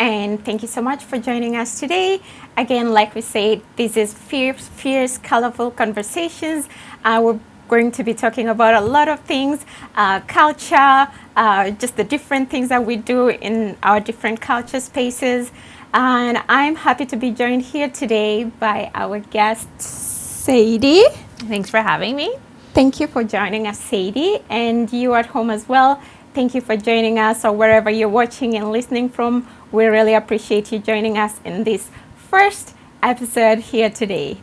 and thank you so much for joining us today. Again, like we said, this is Fierce, Colorful Conversations. We're going to be talking about a lot of things, culture, just the different things that we do in our different culture spaces. And I'm happy to be joined here today by our guest, Sadie. Thanks for having me. Thank you for joining us, Sadie, and you at home as well. Thank you for joining us, or wherever you're watching and listening from. We really appreciate you joining us in this first episode here today.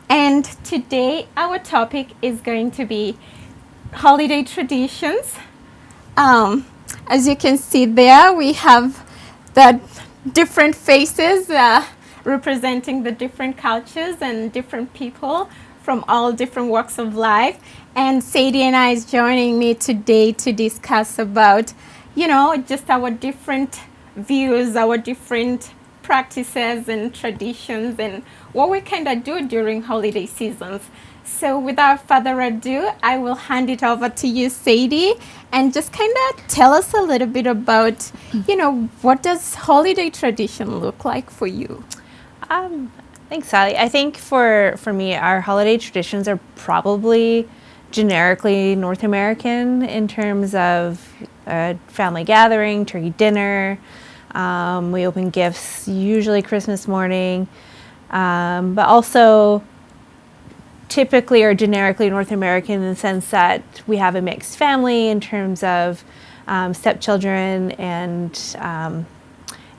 And today our topic is going to be holiday traditions. As you can see there, we have the different faces representing the different cultures and different people from all different walks of life. And Sadie and I is joining me today to discuss about, just our different views, our different practices and traditions, and what we kind of do during holiday seasons. So without further ado, I will hand it over to you, Sadie, and just kind of tell us a little bit about, what does holiday tradition look like for you? Thanks, Sally. I think for me, our holiday traditions are probably generically North American in terms of family gathering, turkey dinner. We open gifts usually Christmas morning, but also typically or generically North American in the sense that we have a mixed family in terms of stepchildren and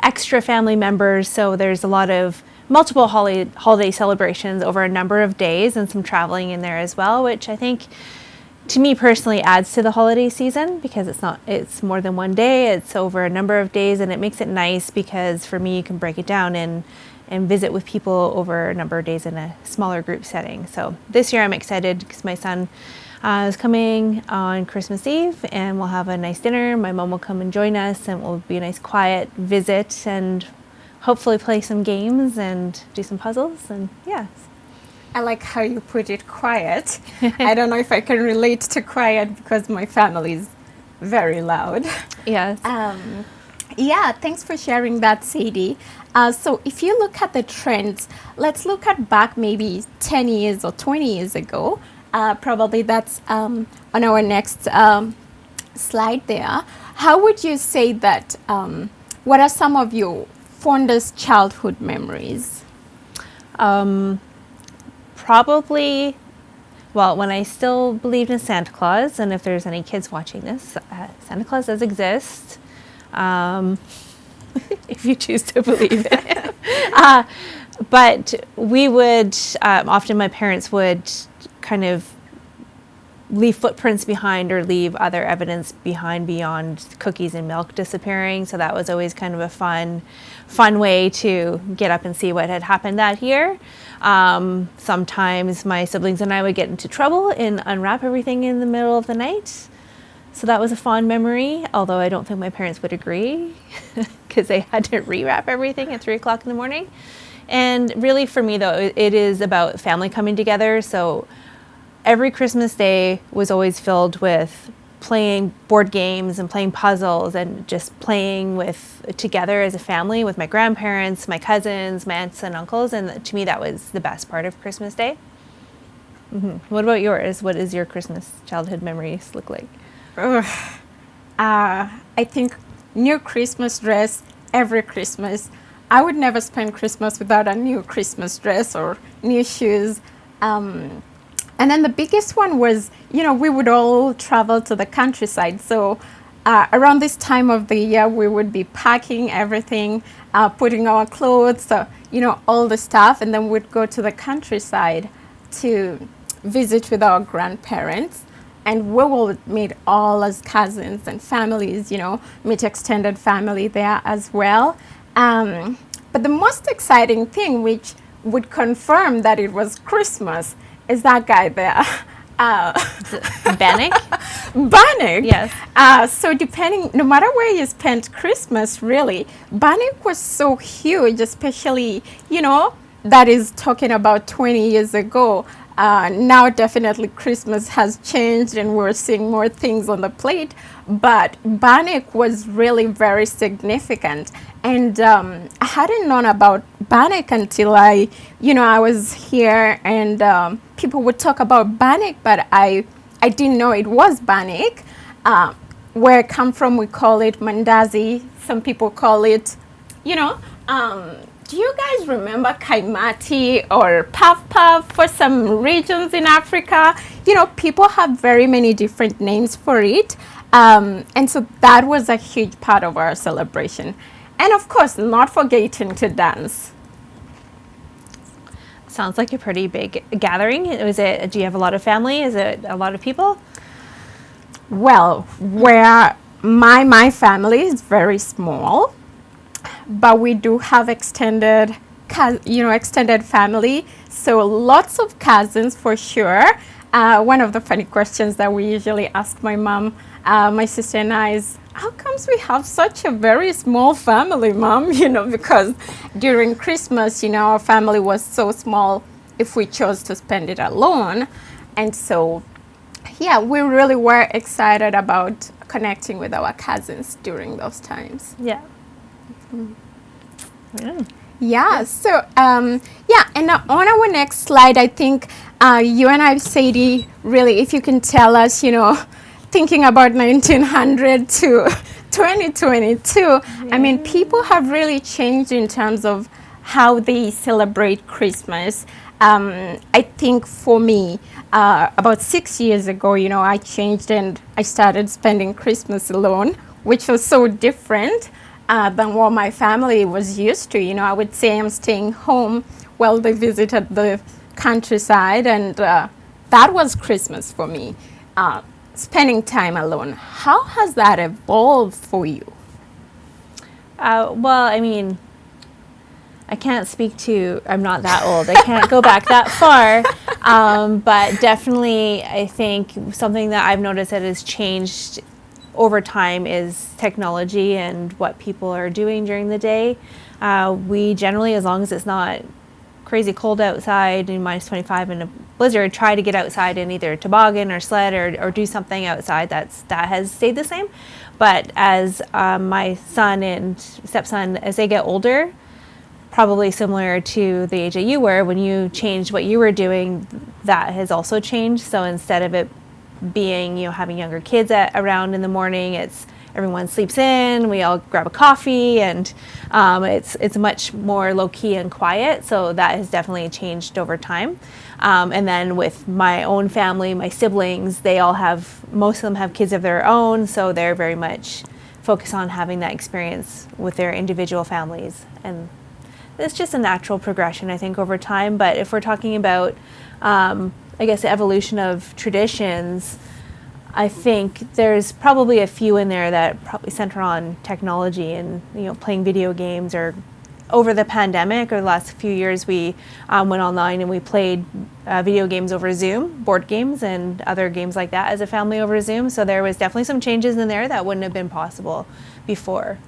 extra family members. So there's a lot of multiple holiday celebrations over a number of days and some traveling in there as well, which I think to me personally adds to the holiday season because it's more than one day, it's over a number of days, and it makes it nice because for me you can break it down and visit with people over a number of days in a smaller group setting. So this year I'm excited because my son is coming on Christmas Eve and we'll have a nice dinner. My mom will come and join us and it will be a nice quiet visit and hopefully play some games and do some puzzles, and yeah. I like how you put it, quiet. I don't know if I can relate to quiet because my family is very loud. Yes. Yeah, thanks for sharing that, Sadie. So if you look at the trends, let's look at back maybe 10 years or 20 years ago. Probably that's on our next slide there. How would you say that, what are some of your fondest childhood memories? Probably, well, when I still believed in Santa Claus, and if there's any kids watching this, Santa Claus does exist, if you choose to believe it. But we would, often my parents would kind of leave footprints behind or leave other evidence behind beyond cookies and milk disappearing. So that was always kind of a fun way to get up and see what had happened that year. Sometimes my siblings and I would get into trouble and unwrap everything in the middle of the night. So that was a fond memory, although I don't think my parents would agree because they had to rewrap everything at 3 o'clock in the morning. And really for me though, it is about family coming together. So every Christmas Day was always filled with playing board games and playing puzzles and just playing together as a family with my grandparents, my cousins, my aunts and uncles. And to me, that was the best part of Christmas Day. Mm-hmm. What about yours? What does your Christmas childhood memories look like? I think new Christmas dress every Christmas. I would never spend Christmas without a new Christmas dress or new shoes. And then the biggest one was, we would all travel to the countryside. So around this time of the year, we would be packing everything, putting our clothes, all the stuff. And then we'd go to the countryside to visit with our grandparents. And we will meet all as cousins and families, meet extended family there as well. But the most exciting thing, which would confirm that it was Christmas, is that guy there. Bannock? Bannock? Yes. So no matter where you spent Christmas, really, Bannock was so huge, especially, that is talking about 20 years ago. Now definitely Christmas has changed and we're seeing more things on the plate, but Bannock was really very significant. And I hadn't known about Bannock until I was here and people would talk about Bannock, but I didn't know it was Bannock. Where I come from, we call it Mandazi. Some people call it, you know, do you guys remember kaimati or puff puff for some regions in Africa? People have very many different names for it. And so that was a huge part of our celebration. And of course, not forgetting to dance. Sounds like a pretty big gathering. Do you have a lot of family? Is it a lot of people? Well, where my family is very small, but we do have extended family. So lots of cousins for sure. One of the funny questions that we usually ask my mom, my sister and I is, how comes we have such a very small family, Mom? Because during Christmas, our family was so small if we chose to spend it alone. And so, yeah, we really were excited about connecting with our cousins during those times. Yeah. Mm. Yeah. So, and on our next slide, I think you and I, Sadie, really, if you can tell us, thinking about 1900 to 2022, I mean, people have really changed in terms of how they celebrate Christmas. I think for me, about 6 years ago, I changed and I started spending Christmas alone, which was so different than what my family was used to. I would say I'm staying home while they visited the countryside, and that was Christmas for me. Spending time alone. How has that evolved for you? Well, I mean, I can't speak to, I'm not that old. I can't go back that far. But definitely, I think something that I've noticed that has changed over time is technology and what people are doing during the day. We generally, as long as it's not crazy cold outside and minus 25 in a blizzard, try to get outside in either toboggan or sled or do something outside. That has stayed the same. But as my son and stepson, as they get older, probably similar to the age that you were, when you changed what you were doing, that has also changed. So instead of it being, having younger kids around in the morning, it's everyone sleeps in, we all grab a coffee, and it's much more low-key and quiet. So that has definitely changed over time. And then with my own family, my siblings, most of them have kids of their own, so they're very much focused on having that experience with their individual families. And it's just a natural progression, I think, over time. But if we're talking about, I guess, the evolution of traditions, I think there's probably a few in there that probably center on technology and playing video games. Or over the pandemic or the last few years, we went online and we played video games over Zoom, board games and other games like that as a family over Zoom. So there was definitely some changes in there that wouldn't have been possible before.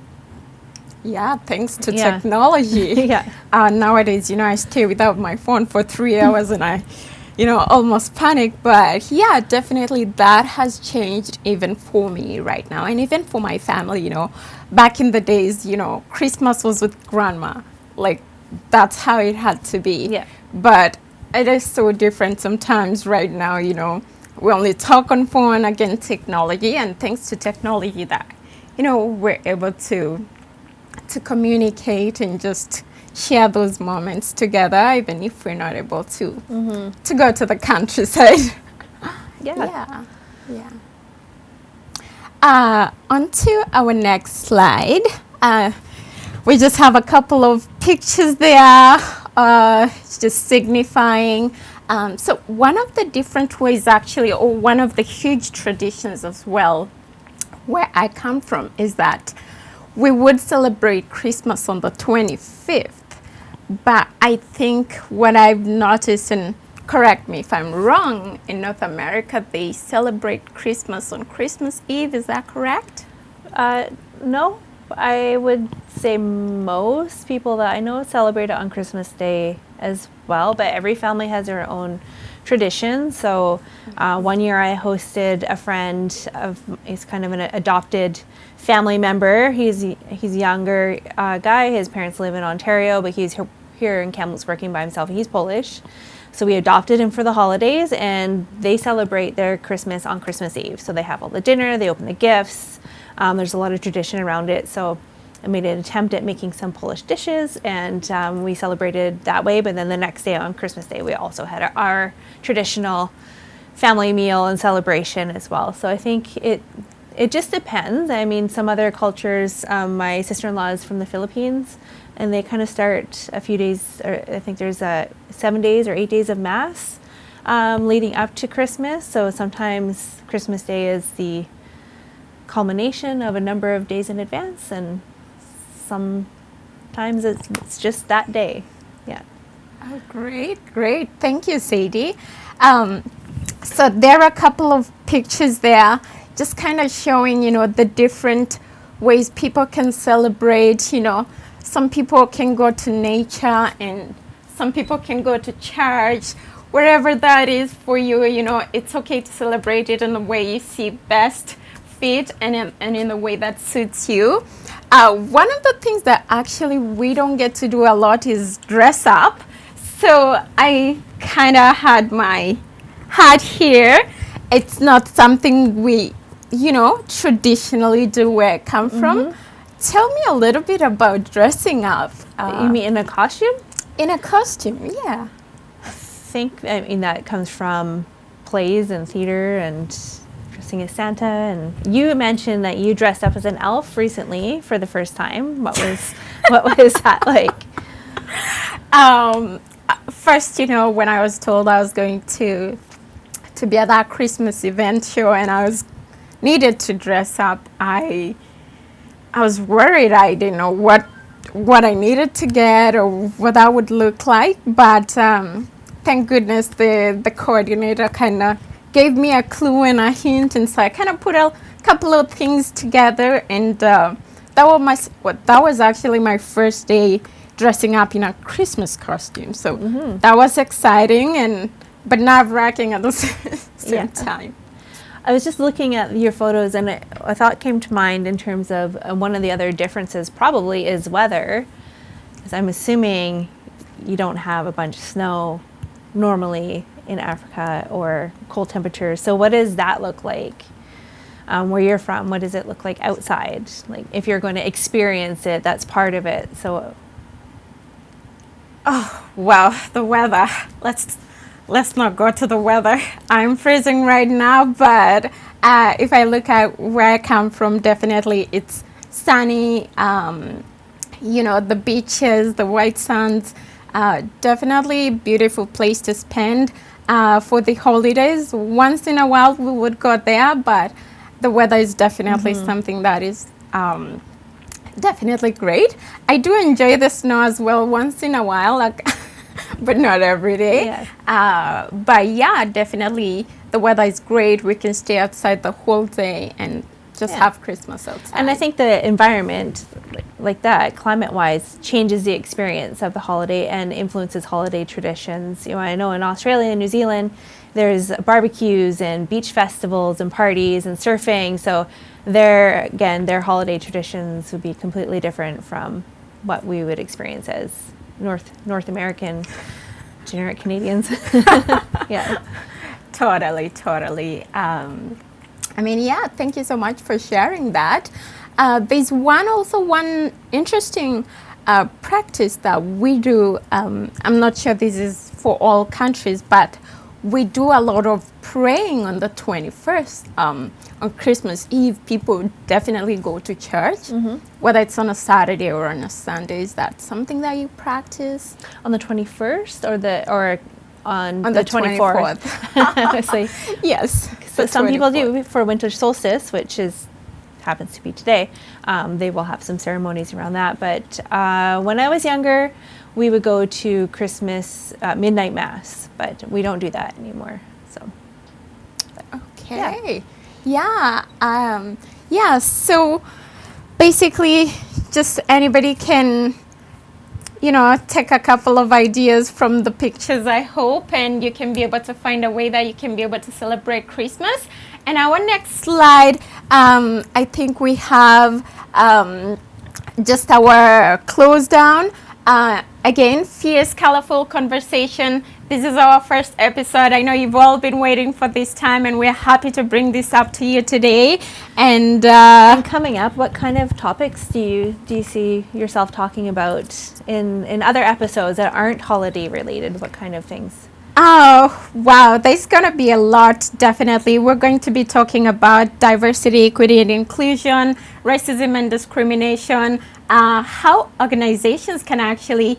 Yeah, thanks to technology. Yeah. Nowadays, I stay without my phone for 3 hours and I almost panic. But yeah, definitely that has changed even for me right now. And even for my family, back in the days, Christmas was with grandma. Like, that's how it had to be. Yeah. But it is so different sometimes right now, we only talk on phone, again, technology. And thanks to technology that, we're able to communicate and just share those moments together, even if we're not able to go to the countryside. Yeah. On to our next slide. We just have a couple of pictures there, just signifying. So one of the different ways, actually, or one of the huge traditions as well, where I come from, is that we would celebrate Christmas on the 25th. But I think what I've noticed, and correct me if I'm wrong, in North America, they celebrate Christmas on Christmas Eve. Is that correct? No, I would say most people that I know celebrate it on Christmas Day as well, but every family has their own tradition. So one year I hosted a friend he's kind of an adopted family member. He's younger guy. His parents live in Ontario, but he's here in Kamloops working by himself. He's Polish. So we adopted him for the holidays, and they celebrate their Christmas on Christmas Eve. So they have all the dinner, they open the gifts. There's a lot of tradition around it. So I made an attempt at making some Polish dishes, and we celebrated that way. But then the next day, on Christmas Day, we also had our traditional family meal and celebration as well. So I think it just depends. I mean, some other cultures, my sister-in-law is from the Philippines, and they kind of start a few days, or I think there's 7 days or 8 days of Mass leading up to Christmas. So sometimes Christmas Day is the culmination of a number of days in advance, and sometimes it's just that day. Yeah. Oh, great. Thank you, Sadie. So there are a couple of pictures there, just kind of showing, the different ways people can celebrate. Some people can go to nature, and some people can go to church. Wherever that is for you, it's okay to celebrate it in the way you see best fit and in the way that suits you. One of the things that actually we don't get to do a lot is dress up. So I kind of had my hat here. It's not something we, traditionally do where I come from. Tell me a little bit about dressing up. You mean in a costume? In a costume, yeah. I mean, that comes from plays and theater and dressing as Santa. And you mentioned that you dressed up as an elf recently for the first time. What was that like? First, when I was told I was going to be at that Christmas event show and I was needed to dress up, I was worried. I didn't know what I needed to get or what that would look like. But thank goodness the coordinator kind of gave me a clue and a hint, and so I kind of put a couple of things together, and that was actually my first day dressing up in a Christmas costume. So that was exciting but nerve-wracking at the same time. I was just looking at your photos, and a thought came to mind in terms of one of the other differences probably is weather, because I'm assuming you don't have a bunch of snow normally in Africa or cold temperatures. So what does that look like where you're from? What does it look like outside? Like if you're going to experience it, that's part of it. So, oh well, the weather. Let's not go to the weather. I'm freezing right now, but if I look at where I come from, definitely it's sunny. The beaches, the white sands. Definitely beautiful place to spend for the holidays. Once in a while we would go there, but the weather is definitely something that is definitely great. I do enjoy the snow as well once in a while, but not every day. Yeah. But yeah, definitely the weather is great. We can stay outside the whole day and just have Christmas outside. And I think the environment like that, climate-wise, changes the experience of the holiday and influences holiday traditions. I know in Australia and New Zealand, there's barbecues and beach festivals and parties and surfing. So their holiday traditions would be completely different from what we would experience as North American generic Canadians. Yeah. Totally. Thank you so much for sharing that. There's one interesting practice that we do. I'm not sure this is for all countries, but we do a lot of praying on the 21st. On Christmas Eve, people definitely go to church, whether it's on a Saturday or on a Sunday. Is that something that you practice? On the 21st or on the 24th? Honestly. Yes. So some people do for winter solstice, which happens to be today. They will have some ceremonies around that. But when I was younger, we would go to Christmas midnight mass, but we don't do that anymore. So. Okay. Yeah. So basically, just anybody can, take a couple of ideas from the pictures, I hope, and you can be able to find a way that you can be able to celebrate Christmas. And our next slide, I think we have just our close down. Again, fierce, colorful conversation. This is our first episode. I know you've all been waiting for this time, and we're happy to bring this up to you today. And coming up, what kind of topics do you see yourself talking about in other episodes that aren't holiday related? What kind of things? Oh, wow. There's going to be a lot, definitely. We're going to be talking about diversity, equity, and inclusion, racism and discrimination, how organizations can actually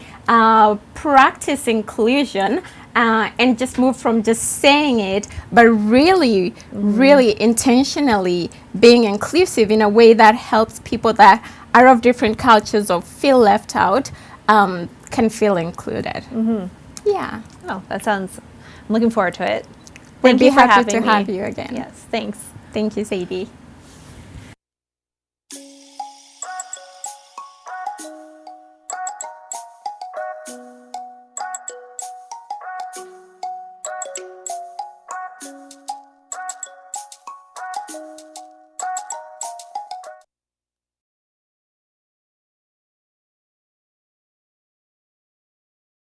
practice inclusion and just move from just saying it, but really, really intentionally being inclusive in a way that helps people that are of different cultures or feel left out can feel included. Yeah. Oh, I'm looking forward to it. We'd Thank be you for happy having to me. have you again. Yes, thanks. Thank you, Sadie.